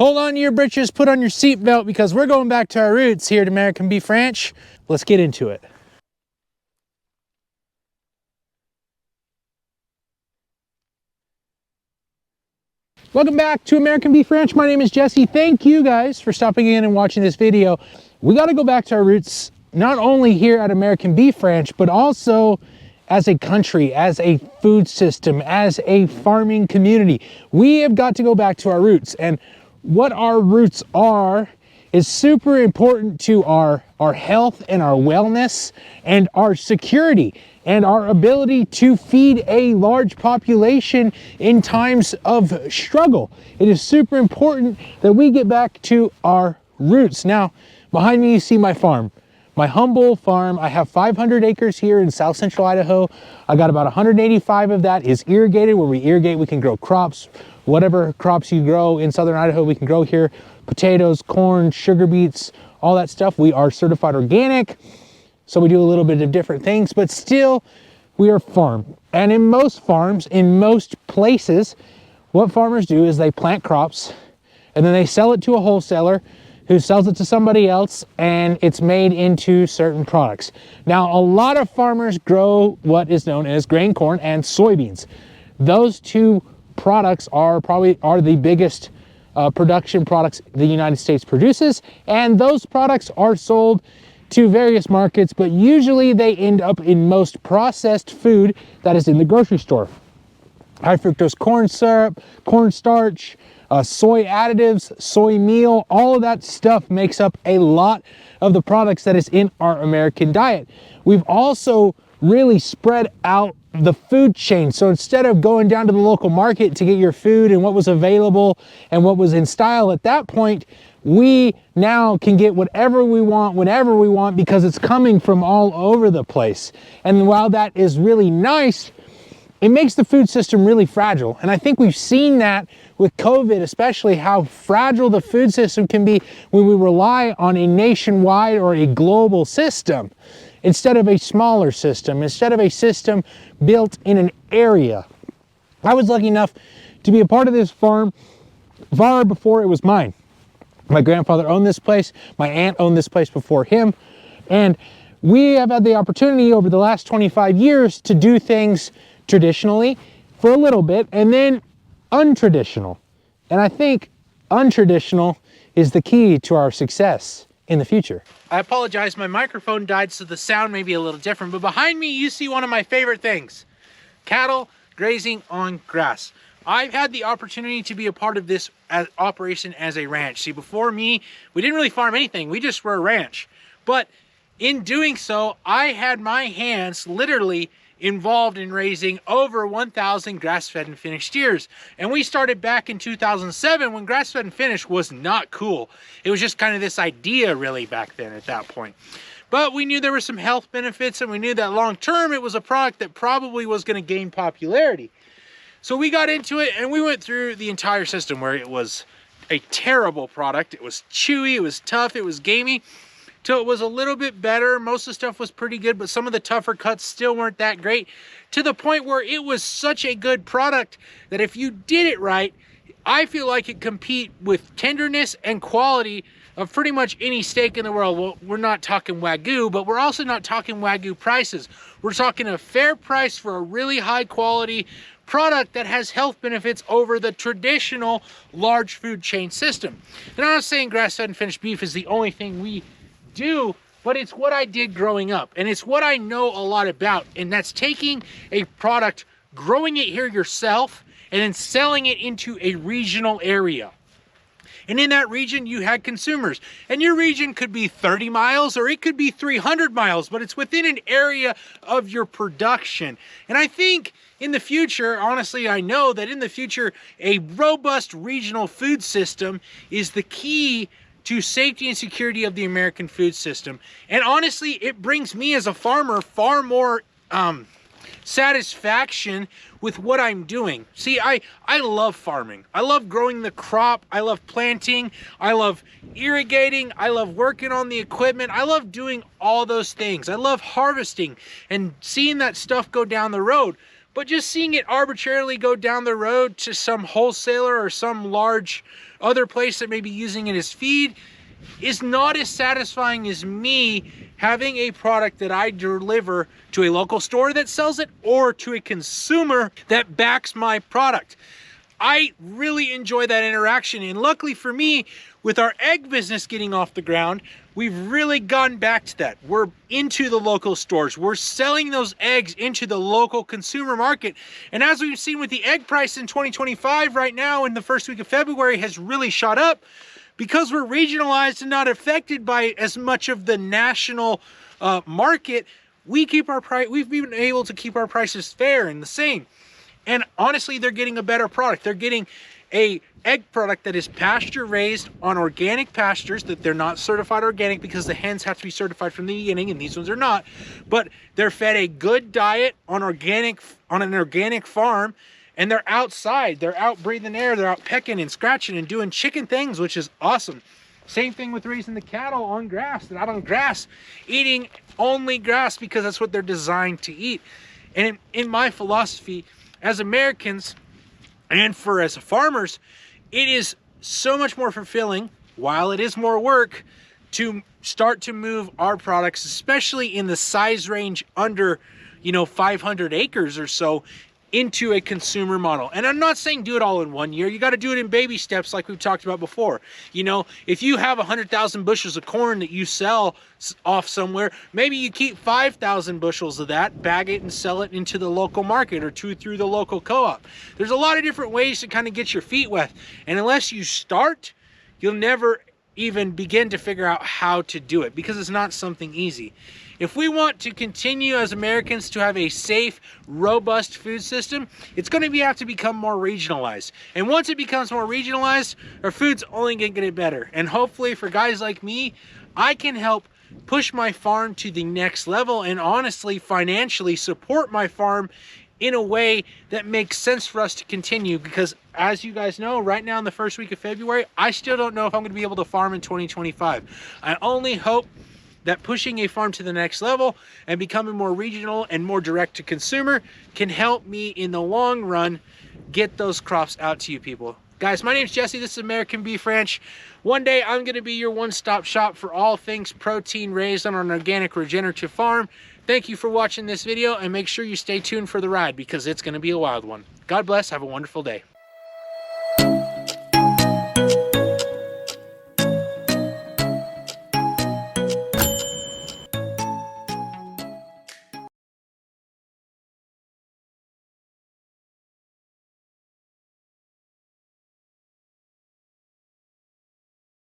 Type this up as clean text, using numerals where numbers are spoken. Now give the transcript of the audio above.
Hold on to your britches, put on your seatbelt, because we're going back to our roots here at American Beef Ranch. Let's get into it. Welcome back to American Beef Ranch. My name is Jesse. Thank you guys for stopping in and watching this video. We got to go back to our roots, not only here at American Beef Ranch, but also as a country, as a food system, as a farming community. We have got to go back to our roots, and what our roots are is super important to our health and our wellness and our security and our ability to feed a large population in times of struggle. It is super important that we get back to our roots. Now, behind me you see my farm, my humble farm. I have 500 acres here in South Central Idaho. I got about 185 of that is irrigated. Where we irrigate, we can grow crops. Whatever crops you grow in Southern Idaho, we can grow here. Potatoes, corn, sugar beets, all that stuff. We are certified organic, so we do a little bit of different things, but still we are farm. And in most farms, in most places, what farmers do is they plant crops and then they sell it to a wholesaler who sells it to somebody else, and it's made into certain products. Now, a lot of farmers grow what is known as grain corn and soybeans. Those two products are the biggest production products the United States produces, and those products are sold to various markets, but usually they end up in most processed food that is in the grocery store. High fructose corn syrup, cornstarch, soy additives, soy meal, all of that stuff makes up a lot of the products that is in our American diet. We've also really spread out the food chain. So instead of going down to the local market to get your food and what was available and what was in style at that point, we now can get whatever we want, whenever we want, because it's coming from all over the place. And while that is really nice, it makes the food system really fragile. And I think we've seen that with COVID, especially how fragile the food system can be when we rely on a nationwide or a global system instead of a smaller system, instead of a system built in an area. I was lucky enough to be a part of this farm far before it was mine. My grandfather owned this place, my aunt owned this place before him, and we have had the opportunity over the last 25 years to do things traditionally for a little bit and then untraditional. And I think untraditional is the key to our success in the future. I apologize, my microphone died, so the sound may be a little different, but behind me you see one of my favorite things: cattle grazing on grass. I've had the opportunity to be a part of this operation as a ranch. See, before me, we didn't really farm anything, we just were a ranch. But in doing so, I had my hands literally involved in raising over 1,000 grass-fed and finished steers. And we started back in 2007 when grass-fed and finished was not cool. It was just kind of this idea really back then at that point. But we knew there were some health benefits, and we knew that long-term it was a product that probably was going to gain popularity. So we got into it and we went through the entire system where it was a terrible product. It was chewy, it was tough, it was gamey, till it was a little bit better. Most of the stuff was pretty good, but some of the tougher cuts still weren't that great, to the point where it was such a good product that if you did it right, I feel like it compete with tenderness and quality of pretty much any steak in the world. Well, we're not talking Wagyu, but we're also not talking Wagyu prices. We're talking a fair price for a really high quality product that has health benefits over the traditional large food chain system. And I'm not saying grass-fed and finished beef is the only thing we do, but it's what I did growing up, and it's what I know a lot about, and that's taking a product, growing it here yourself, and then selling it into a regional area. And in that region, you had consumers. And your region could be 30 miles or it could be 300 miles, but it's within an area of your production. And I think in the future, honestly, I know that in the future, a robust regional food system is the key to safety and security of the American food system. And honestly, it brings me as a farmer far more satisfaction with what I'm doing. See, I love farming. I love growing the crop. I love planting. I love irrigating. I love working on the equipment. I love doing all those things. I love harvesting and seeing that stuff go down the road. but just seeing it arbitrarily go down the road to some wholesaler or some large other place that may be using it as feed is not as satisfying as me having a product that I deliver to a local store that sells it or to a consumer that backs my product. I really enjoy that interaction, and luckily for me, with our egg business getting off the ground, we've really gotten back to that. We're into the local stores. We're selling those eggs into the local consumer market. And as we've seen with the egg price in 2025 right now in the first week of February has really shot up, because we're regionalized and not affected by as much of the national market, we've been able to keep our prices fair and the same. And honestly, they're getting a better product. They're getting a egg product that is pasture raised on organic pastures, that they're not certified organic because the hens have to be certified from the beginning and these ones are not, but they're fed a good diet on an organic farm. And they're outside, they're out breathing air, they're out pecking and scratching and doing chicken things, which is awesome. Same thing with raising the cattle on grass. They're out on grass, eating only grass because that's what they're designed to eat. And in my philosophy, as Americans and as farmers, it is so much more fulfilling, while it is more work, to start to move our products, especially in the size range under, 500 acres or so, into a consumer model. And I'm not saying do it all in 1 year. You got to do it in baby steps like we've talked about before. If you have 100,000 bushels of corn that you sell off somewhere, maybe you keep 5,000 bushels of that, bag it and sell it into the local market or through the local co-op. There's a lot of different ways to kind of get your feet wet. And unless you start, you'll never even begin to figure out how to do it, because it's not something easy. If we want to continue as Americans to have a safe, robust food system, it's going to have to become more regionalized. And once it becomes more regionalized, our food's only going to get better. And hopefully for guys like me, I can help push my farm to the next level and honestly, financially support my farm in a way that makes sense for us to continue, because as you guys know, right now in the first week of February, I still don't know if I'm going to be able to farm in 2025. I only hope that pushing a farm to the next level and becoming more regional and more direct to consumer can help me in the long run get those crops out to you people. Guys, my name's Jesse. This is American Beef Ranch. One day I'm going to be your one-stop shop for all things protein raised on an organic regenerative farm. Thank you for watching this video, and make sure you stay tuned for the ride, because it's going to be a wild one. God bless. Have a wonderful day.